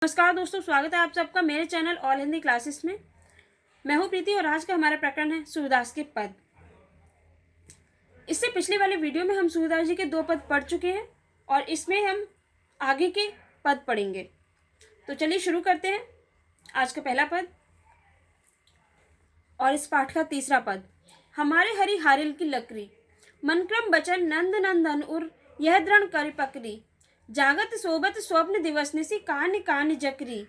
नमस्कार दोस्तों, स्वागत है आप सबका मेरे चैनल ऑल हिंदी क्लासेस में। मैं हूं प्रीति और आज का हमारा प्रकरण है सूरदास के पद। इससे पिछले वाले वीडियो में हम सूरदास जी के 2 पद पढ़ चुके हैं और इसमें हम आगे के पद पढ़ेंगे। तो चलिए शुरू करते हैं। आज का पहला पद और इस पाठ का तीसरा पद। हमारे हरि हारिल की लकड़ी, मनक्रम बचन नंद नंदन उर यह दृढ़ कर पकड़ी, जागत सोबत स्वप्न दिवस निसी कान कान जकरी,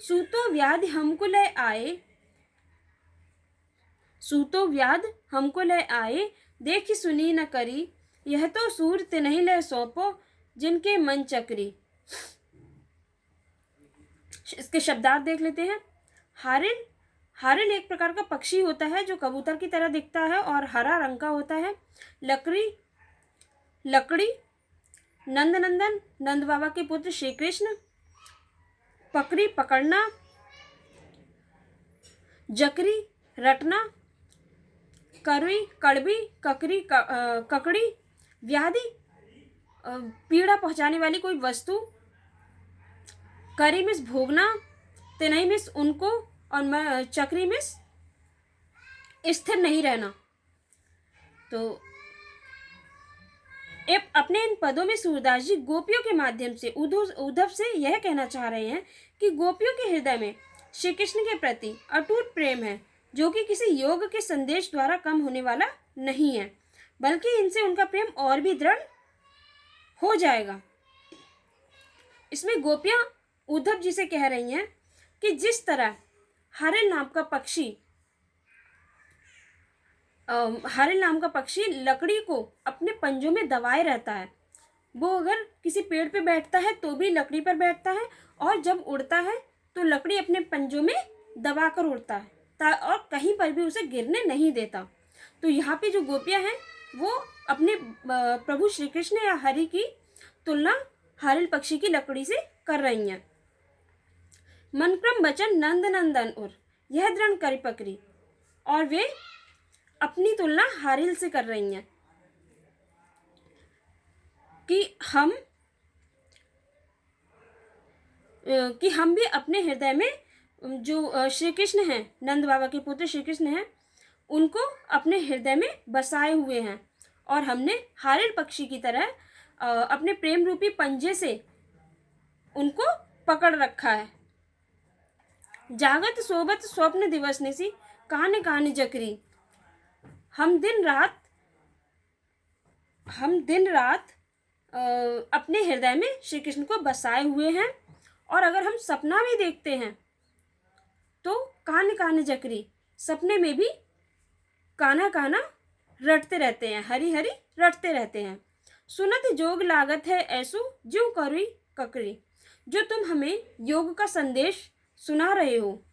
सूतो व्याध हमको लय आए, सूतो व्याध हमको लय आए, देखी सुनी न करी, यह तो सूर ते नहीं लय सौंपो जिनके मन चकरी। इसके शब्दार्थ देख लेते हैं। हारिल हारिल एक प्रकार का पक्षी होता है जो कबूतर की तरह दिखता है और हरा रंग का होता है। लकड़ी लकड़ी नंद नंदन नंद बाबा के पुत्र श्री कृष्ण, पकड़ी पकड़ना, जकरी रटना, करवी कड़वी, ककरी ककड़ी व्याधि पीड़ा पहुंचाने वाली कोई वस्तु, करी मिस भोगना, तिनही मिस उनको, और चक्री मिस स्थिर नहीं रहना। तो अपने इन पदों में सूरदास जी गोपियों के माध्यम से उद्धव से यह कहना चाह रहे हैं कि गोपियों के हृदय में श्री कृष्ण के प्रति अटूट प्रेम है, जो कि किसी योग के संदेश द्वारा कम होने वाला नहीं है, बल्कि इनसे उनका प्रेम और भी दृढ़ हो जाएगा। इसमें गोपियां उद्धव जी से कह रही हैं कि जिस तरह हारिल नाम का पक्षी लकड़ी को अपने पंजों में दबाए रहता है। वो अगर किसी पेड़ पे बैठता है तो भी लकड़ी पर बैठता है, और जब उड़ता है तो लकड़ी अपने पंजों में दबाकर उड़ता है और कहीं पर भी उसे गिरने नहीं देता। तो यहाँ पे जो गोपियां हैं वो अपने प्रभु श्री कृष्ण या हरि की तुलना हारिल पक्षी की लकड़ी से कर रही हैं। मनक्रम बचन नंद नंदन उर यह दृढ़ कर पकड़ी, और वे अपनी तुलना हारिल से कर रही हैं कि हम भी अपने हृदय में जो श्री कृष्ण हैं, नंद बाबा के पुत्र श्री कृष्ण हैं, उनको अपने हृदय में बसाए हुए हैं, और हमने हारिल पक्षी की तरह अपने प्रेम रूपी पंजे से उनको पकड़ रखा है। जागत सोबत स्वप्न दिवस निसी कान कान जकरी, हम दिन रात अपने हृदय में श्री कृष्ण को बसाए हुए हैं, और अगर हम सपना भी देखते हैं तो कान कान जकरी, सपने में भी काना काना रटते रहते हैं, हरी हरी रटते रहते हैं। सुनत जोग लागत है ऐसु ज्यों करी ककरी, जो तुम हमें योग का संदेश सुना रहे हो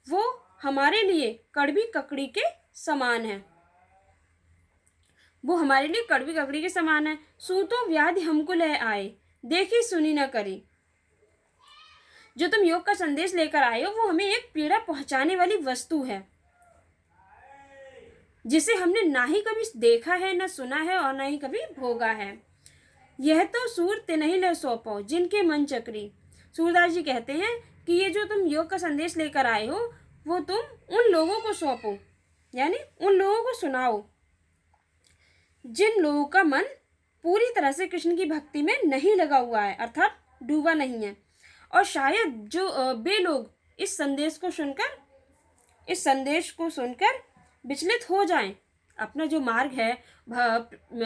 वो हमारे लिए कड़वी ककड़ी के समान है, वो हमारे लिए कड़वी ककड़ी के समान है। सूतो व्याधि हमको लय आए, देखी सुनी न करी, जो तुम योग का संदेश लेकर आए हो वो हमें एक पीड़ा पहुंचाने वाली वस्तु है, जिसे हमने ना ही कभी देखा है, ना सुना है, और ना ही कभी भोगा है। यह तो सूर ते नहीं लय सौंपो जिनके मन चक्री। सूरदास जी कहते हैं कि ये जो तुम योग का संदेश लेकर आए हो वो तुम उन लोगों को सौंपो, यानी उन लोगों को सुनाओ जिन लोगों का मन पूरी तरह से कृष्ण की भक्ति में नहीं लगा हुआ है, अर्थात डूबा नहीं है। और शायद जो वे लोग इस संदेश को सुनकर विचलित हो जाएं, अपना जो मार्ग है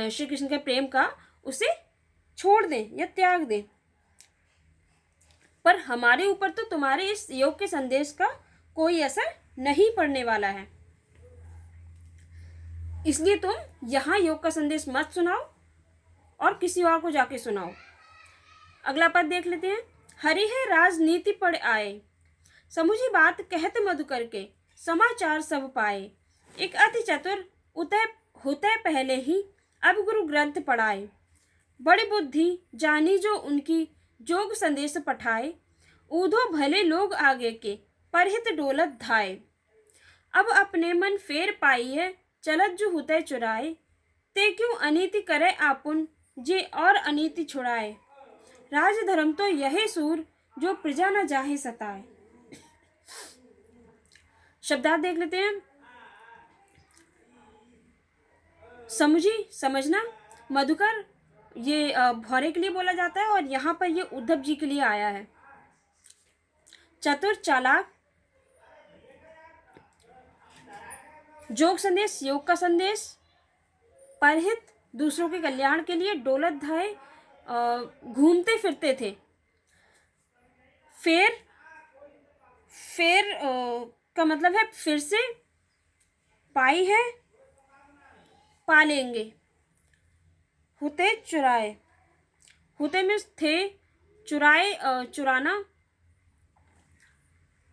श्री कृष्ण के प्रेम का उसे छोड़ दें या त्याग दें। पर हमारे ऊपर तो तुम्हारे इस योग के संदेश का कोई असर नहीं पड़ने वाला है, इसलिए तुम यहाँ योग का संदेश मत सुनाओ और किसी और को जाके सुनाओ। अगला पद देख लेते हैं। हरि है राजनीति पढ़ आए, समुझी बात कहत मधु करके, समाचार सब पाए, एक अति चतुर उतय होते पहले ही अब गुरु ग्रंथ पढ़ाए, बड़ी बुद्धि जानी जो उनकी जोग संदेश पठाए, ऊधो भले लोग आगे के परहित डोलत धाए, अब अपने मन फेर पाई है चलत जो हुते चुराए, ते क्यों अनीति करे आपुन जे और अनीति छुड़ाए, राज धर्म तो यही सूर जो प्रजा न जाहे सताए। शब्दार्थ देख लेते हैं। समुझी, समझना। मधुकर ये भौरे के लिए बोला जाता है और यहाँ पर ये उद्धव जी के लिए आया है। चतुर, चालाक। जोग संदेश, योग का संदेश। परहित, दूसरों के कल्याण के लिए। डोलत धाए, घूमते फिरते थे। फेर, फेर का मतलब है फिर से। पाई है, पा लेंगे। हुते, चुराए। हुते में थे, चुराए, चुराना।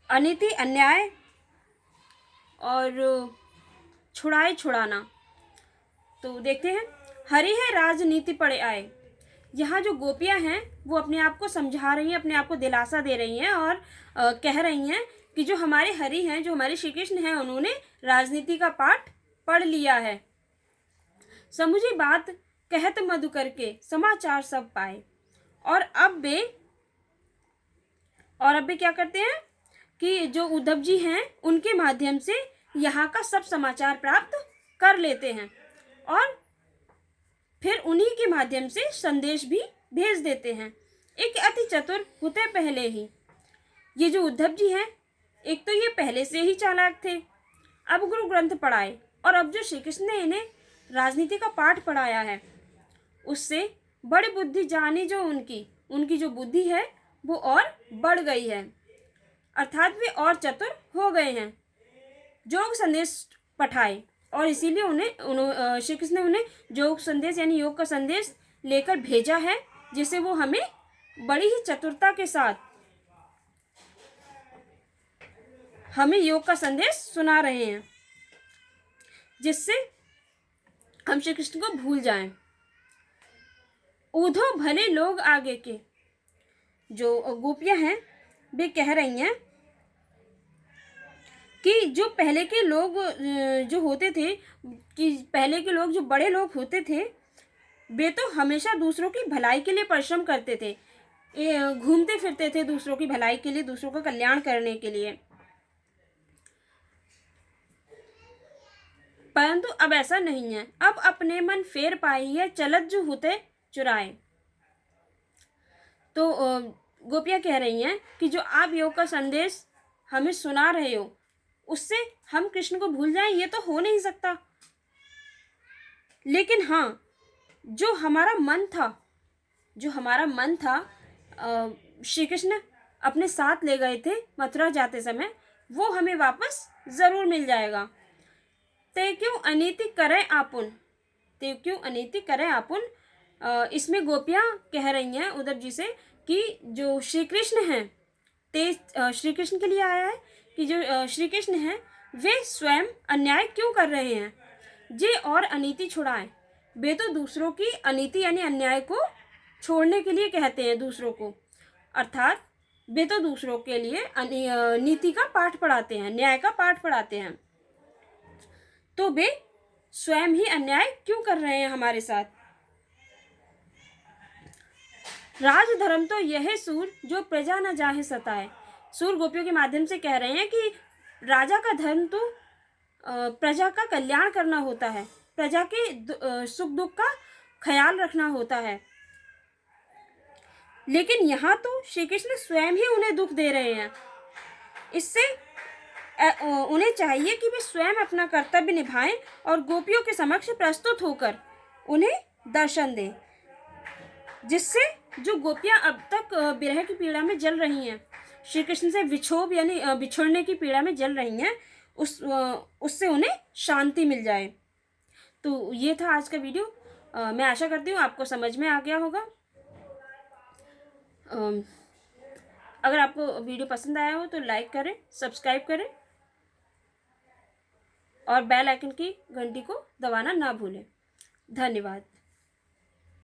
अनीति, अन्याय, और छुड़ाए, छुड़ाना। तो देखते हैं। हरि है राजनीति पड़े आए। यहाँ जो गोपियाँ हैं वो अपने आप को समझा रही हैं, अपने आप को दिलासा दे रही हैं और कह रही हैं कि जो हमारे हरि हैं, जो हमारे श्री कृष्ण हैं, उन्होंने राजनीति का पाठ पढ़ लिया है। समुझी बात कहत मधुकर के, समाचार सब पाए। और अब वे क्या करते हैं कि जो उद्धव जी हैं उनके माध्यम से यहाँ का सब समाचार प्राप्त कर लेते हैं और फिर उन्हीं के माध्यम से संदेश भी भेज देते हैं। एक अति चतुर होते पहले ही। ये जो उद्धव जी हैं, एक तो ये पहले से ही चालाक थे, अब गुरु ग्रंथ पढ़ाए और अब जो श्री कृष्ण ने इन्हें राजनीति का पाठ पढ़ाया है, उससे बड़ी बुद्धि जानी जो उनकी जो बुद्धि है वो और बढ़ गई है, अर्थात वे और चतुर हो गए हैं। योग संदेश पठाए और इसीलिए उन्हें श्री कृष्ण ने उन्हें योग संदेश यानी योग का संदेश लेकर भेजा है, जिसे वो हमें बड़ी ही चतुरता के साथ हमें योग का संदेश सुना रहे हैं, जिससे हम श्री कृष्ण को भूल जाएं। ऊधो भले लोग आगे के। जो गोपियां हैं वे कह रही हैं कि जो पहले के लोग जो होते थे, कि पहले के लोग जो बड़े लोग होते थे, वे तो हमेशा दूसरों की भलाई के लिए परिश्रम करते थे, घूमते फिरते थे दूसरों की भलाई के लिए, दूसरों का कल्याण करने के लिए। परंतु अब ऐसा नहीं है। अब अपने मन फेर पाई है, चलत जो होते चुराए। तो गोपियां कह रही हैं कि जो आप योग का संदेश हमें सुना रहे हो, उससे हम कृष्ण को भूल जाएं, ये तो हो नहीं सकता। लेकिन हाँ, जो हमारा मन था श्री कृष्ण अपने साथ ले गए थे मथुरा जाते समय, वो हमें वापस जरूर मिल जाएगा। ते क्यों अनीति करें आपुन। इसमें गोपियां कह रही हैं उद्धव जी से कि जो श्री कृष्ण हैं, ते श्री कृष्ण के लिए आया है कि जो श्री कृष्ण हैं वे स्वयं अन्याय क्यों कर रहे हैं, जे और अनीति छुड़ाएं। वे तो दूसरों की अनीति यानी अन्याय को छोड़ने के लिए कहते हैं दूसरों को, अर्थात वे तो दूसरों के लिए नीति का पाठ पढ़ाते हैं, न्याय का पाठ पढ़ाते हैं। तो वे स्वयं ही अन्याय क्यों कर रहे हैं हमारे साथ। राजधर्म तो यह सूर जो प्रजा न जाहे सताए। सूर गोपियों के माध्यम से कह रहे हैं कि राजा का धर्म तो प्रजा का कल्याण करना होता है, प्रजा के सुख दुख का ख्याल रखना होता है। लेकिन यहाँ तो श्री कृष्ण स्वयं ही उन्हें दुख दे रहे हैं। इससे उन्हें चाहिए कि वे स्वयं अपना कर्तव्य निभाएं और गोपियों के समक्ष प्रस्तुत होकर उन्हें दर्शन दें, जिससे जो गोपियां अब तक विरह की पीड़ा में जल रही हैं, श्री कृष्ण से विछोभ यानी बिछुड़ने की पीड़ा में जल रही हैं, उससे उन्हें शांति मिल जाए। तो ये था आज का वीडियो। मैं आशा करती हूँ आपको समझ में आ गया होगा। अगर आपको वीडियो पसंद आया हो तो लाइक करें, सब्सक्राइब करें और बेल आइकन की घंटी को दबाना ना भूलें। धन्यवाद।